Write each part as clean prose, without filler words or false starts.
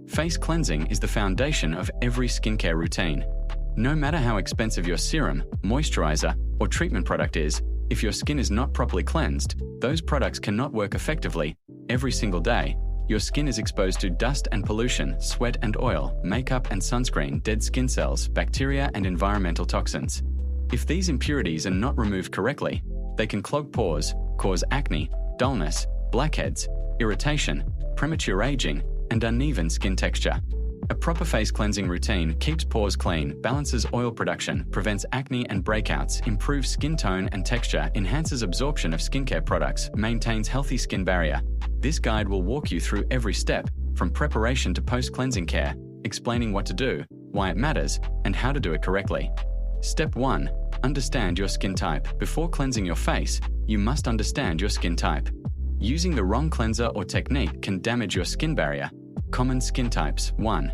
Face cleansing is the foundation of every skincare routine. No matter how expensive your serum, moisturizer, or treatment product is, if your skin is not properly cleansed, those products cannot work effectively. Every single day, your skin is exposed to dust and pollution, sweat and oil, makeup and sunscreen, dead skin cells, bacteria and environmental toxins. If these impurities are not removed correctly, they can clog pores, cause acne, dullness, blackheads, irritation, premature aging, and uneven skin texture. A proper face cleansing routine keeps pores clean, balances oil production, prevents acne and breakouts, improves skin tone and texture, enhances absorption of skincare products, maintains healthy skin barrier. This guide will walk you through every step, from preparation to post-cleansing care, explaining what to do, why it matters, and how to do it correctly. Step 1. Understand your skin type. Before cleansing your face, you must understand your skin type. Using the wrong cleanser or technique can damage your skin barrier. Common skin types. 1.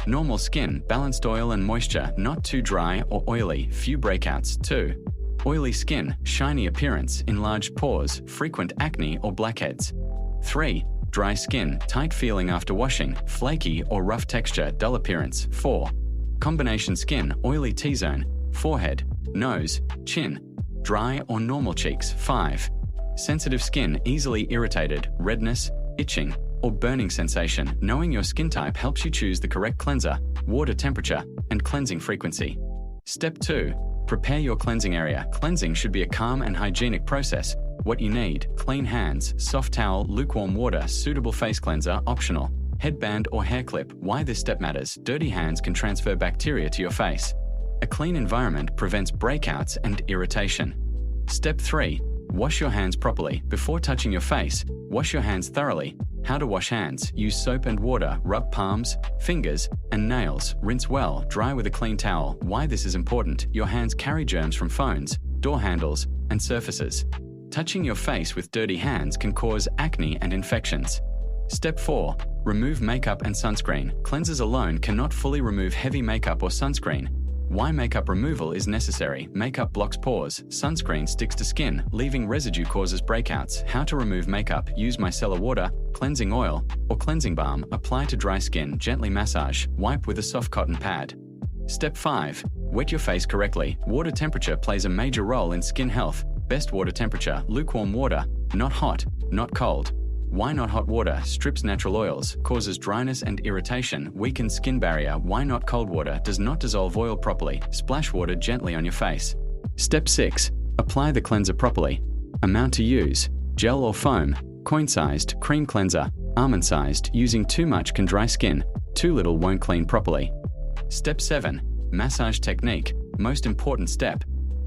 Normal skin, balanced oil and moisture, not too dry or oily, few breakouts. 2. Oily skin, shiny appearance, enlarged pores, frequent acne or blackheads. 3. Dry skin, tight feeling after washing, flaky or rough texture, dull appearance. 4. Combination skin, oily T-zone, forehead, nose, chin, dry or normal cheeks. 5. Sensitive skin, easily irritated, redness, itching, or burning sensation. Knowing your skin type helps you choose the correct cleanser, water temperature, and cleansing frequency. Step 2. Prepare your cleansing area. Cleansing should be a calm and hygienic process. What you need: clean hands, soft towel, lukewarm water, suitable face cleanser, optional, headband or hair clip. Why this step matters: dirty hands can transfer bacteria to your face. A clean environment prevents breakouts and irritation. Step 3. Wash your hands properly. Before touching your face, wash your hands thoroughly. How to wash hands: use soap and water, rub palms, fingers, and nails, rinse well, dry with a clean towel. Why this is important: your hands carry germs from phones, door handles, and surfaces. Touching your face with dirty hands can cause acne and infections. Step 4. Remove makeup and sunscreen. Cleansers alone cannot fully remove heavy makeup or sunscreen. Why makeup removal is necessary: makeup blocks pores, sunscreen sticks to skin, leaving residue causes breakouts. How to remove makeup: use micellar water, cleansing oil, or cleansing balm. Apply to dry skin, gently massage, wipe with a soft cotton pad. Step 5. Wet your face correctly. Water temperature plays a major role in skin health. Best water temperature: lukewarm water, not hot, not cold. Why not hot water? Strips natural oils, causes dryness and irritation, weakens skin barrier. Why not cold water? Does not dissolve oil properly. Splash water gently on your face. Step 6. Apply the cleanser properly. Amount to use: gel or foam, coin-sized, cream cleanser, almond-sized. Using too much can dry skin, too little won't clean properly. Step 7. Massage technique. Most important step.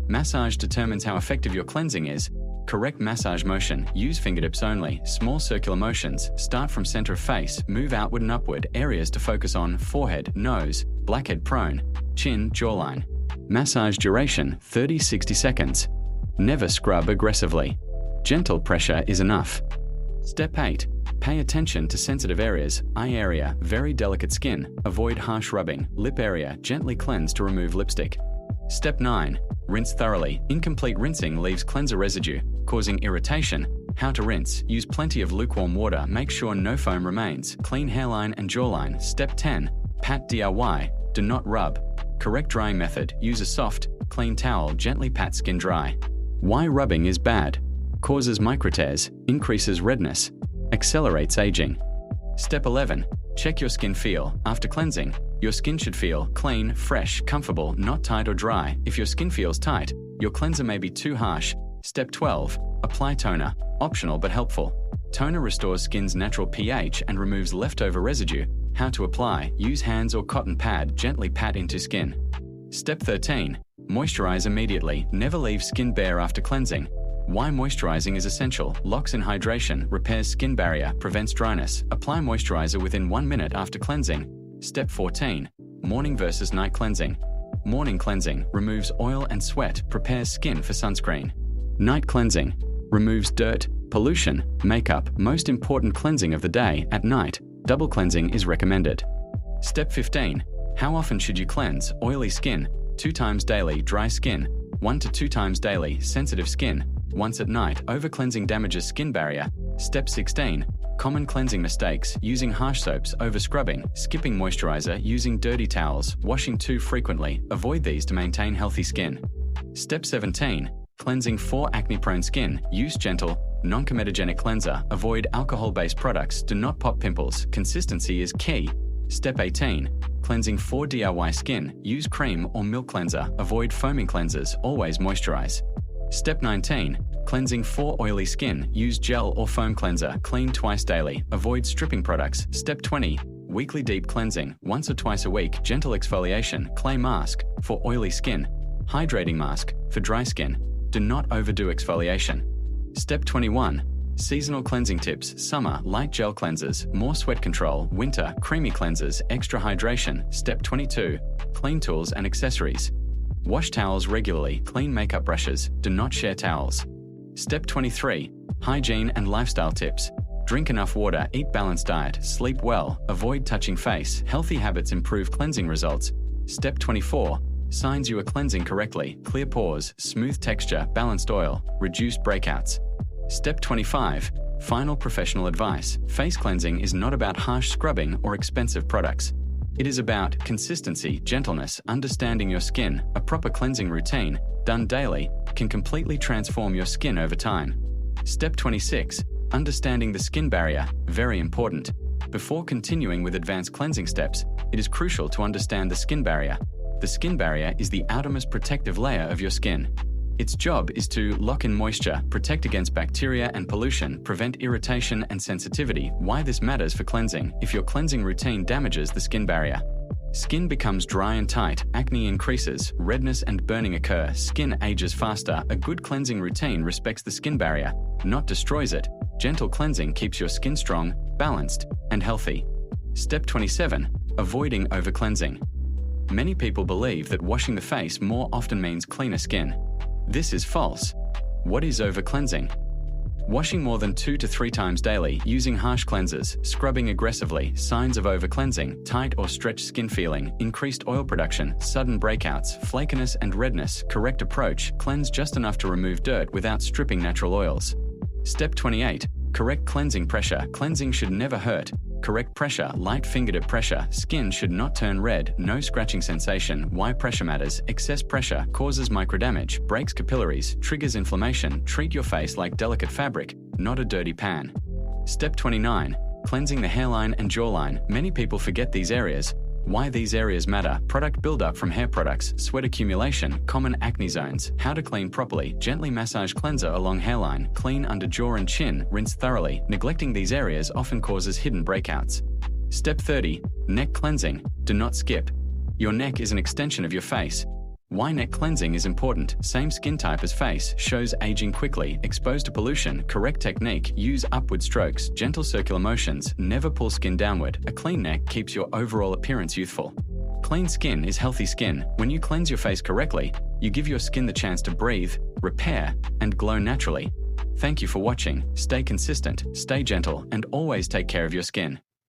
Massage determines how effective your cleansing is. Correct massage motion: use fingertips only, small circular motions, start from center of face, move outward and upward. Areas to focus on: forehead, nose, blackhead prone, chin, jawline. Massage duration: 30-60 seconds. Never scrub aggressively. Gentle pressure is enough. Step 8. Pay attention to sensitive areas: eye area, very delicate skin, avoid harsh rubbing, lip area, gently cleanse to remove lipstick. Step 9. Rinse thoroughly. Incomplete rinsing leaves cleanser residue, causing irritation. How to rinse: use plenty of lukewarm water, make sure no foam remains, clean hairline and jawline. Step 10. Pat DIY, do not rub. Correct drying method: use a soft, clean towel, gently pat skin dry. Why rubbing is bad: causes microtears, increases redness, accelerates aging. Step 11. Check your skin feel. After cleansing, your skin should feel clean, fresh, comfortable, not tight or dry. If your skin feels tight, your cleanser may be too harsh. Step 12. Apply toner. Optional but helpful. Toner restores skin's natural pH and removes leftover residue. How to apply: use hands or cotton pad, gently pat into skin. Step 13. Moisturize immediately. Never leave skin bare after cleansing. Why moisturizing is essential: locks in hydration, repairs skin barrier, prevents dryness. Apply moisturizer within 1 minute after cleansing. Step 14. Morning versus night cleansing. Morning cleansing removes oil and sweat, prepares skin for sunscreen. Night cleansing removes dirt, pollution, makeup. Most important cleansing of the day: at night. Double cleansing is recommended. Step 15. How often should you cleanse? Oily skin: 2 times daily. Dry skin: 1 to 2 times daily. Sensitive skin: once at night. Over cleansing damages skin barrier. Step 16. Common cleansing mistakes: using harsh soaps over scrubbing, skipping moisturizer, using dirty towels, washing too frequently. Avoid these to maintain healthy skin. Step 17. Cleansing for acne-prone skin. Use gentle, non-comedogenic cleanser. Avoid alcohol-based products. Do not pop pimples. Consistency is key. Step 18. Cleansing for DIY skin. Use cream or milk cleanser. Avoid foaming cleansers. Always moisturize. Step 19. Cleansing for oily skin. Use gel or foam cleanser. Clean twice daily. Avoid stripping products. Step 20. Weekly deep cleansing. Once or twice a week. Gentle exfoliation. Clay mask for oily skin. Hydrating mask for dry skin. Do not overdo exfoliation. Step 21. Seasonal cleansing tips. Summer, light gel cleansers. More sweat control. Winter, creamy cleansers. Extra hydration. Step 22. Clean tools and accessories. Wash towels regularly. Clean makeup brushes. Do not share towels. Step 23. Hygiene and lifestyle tips. Drink enough water. Eat balanced diet. Sleep well. Avoid touching face. Healthy habits improve cleansing results. Step 24. Signs you are cleansing correctly. Clear pores. Smooth texture. Balanced oil. Reduced breakouts. Step 25. Final professional advice. Face cleansing is not about harsh scrubbing or expensive products. It is about consistency, gentleness, understanding your skin. A proper cleansing routine, done daily, can completely transform your skin over time. Step 26. Understanding the skin barrier, very important. Before continuing with advanced cleansing steps, it is crucial to understand the skin barrier. The skin barrier is the outermost protective layer of your skin. Its job is to lock in moisture, protect against bacteria and pollution, prevent irritation and sensitivity. Why this matters for cleansing: if your cleansing routine damages the skin barrier, skin becomes dry and tight, acne increases, redness and burning occur, skin ages faster. A good cleansing routine respects the skin barrier, not destroys it. Gentle cleansing keeps your skin strong, balanced, and healthy. Step 27. Avoiding over-cleansing. Many people believe that washing the face more often means cleaner skin. This is false. What is over-cleansing? Washing more than 2 to 3 times daily, using harsh cleansers, scrubbing aggressively. Signs of over-cleansing: tight or stretched skin feeling, increased oil production, sudden breakouts, flakiness and redness. Correct approach: cleanse just enough to remove dirt without stripping natural oils. Step 28. Correct cleansing pressure. Cleansing should never hurt. Correct pressure: light fingertip pressure. Skin should not turn red. No scratching sensation. Why pressure matters: excess pressure causes microdamage, breaks capillaries, triggers inflammation. Treat your face like delicate fabric, not a dirty pan. Step 29. Cleansing the hairline and jawline. Many people forget these areas. Why these areas matter: product buildup from hair products, sweat accumulation, common acne zones. How to clean properly: gently massage cleanser along hairline, clean under jaw and chin, rinse thoroughly. Neglecting these areas often causes hidden breakouts. Step 30. Neck cleansing. Do not skip. Your neck is an extension of your face. Why neck cleansing is important: same skin type as face, shows aging quickly, exposed to pollution. Correct technique: use upward strokes, gentle circular motions, never pull skin downward. A clean neck keeps your overall appearance youthful. Clean skin is healthy skin. When you cleanse your face correctly, you give your skin the chance to breathe, repair, and glow naturally. Thank you for watching. Stay consistent, stay gentle, and always take care of your skin.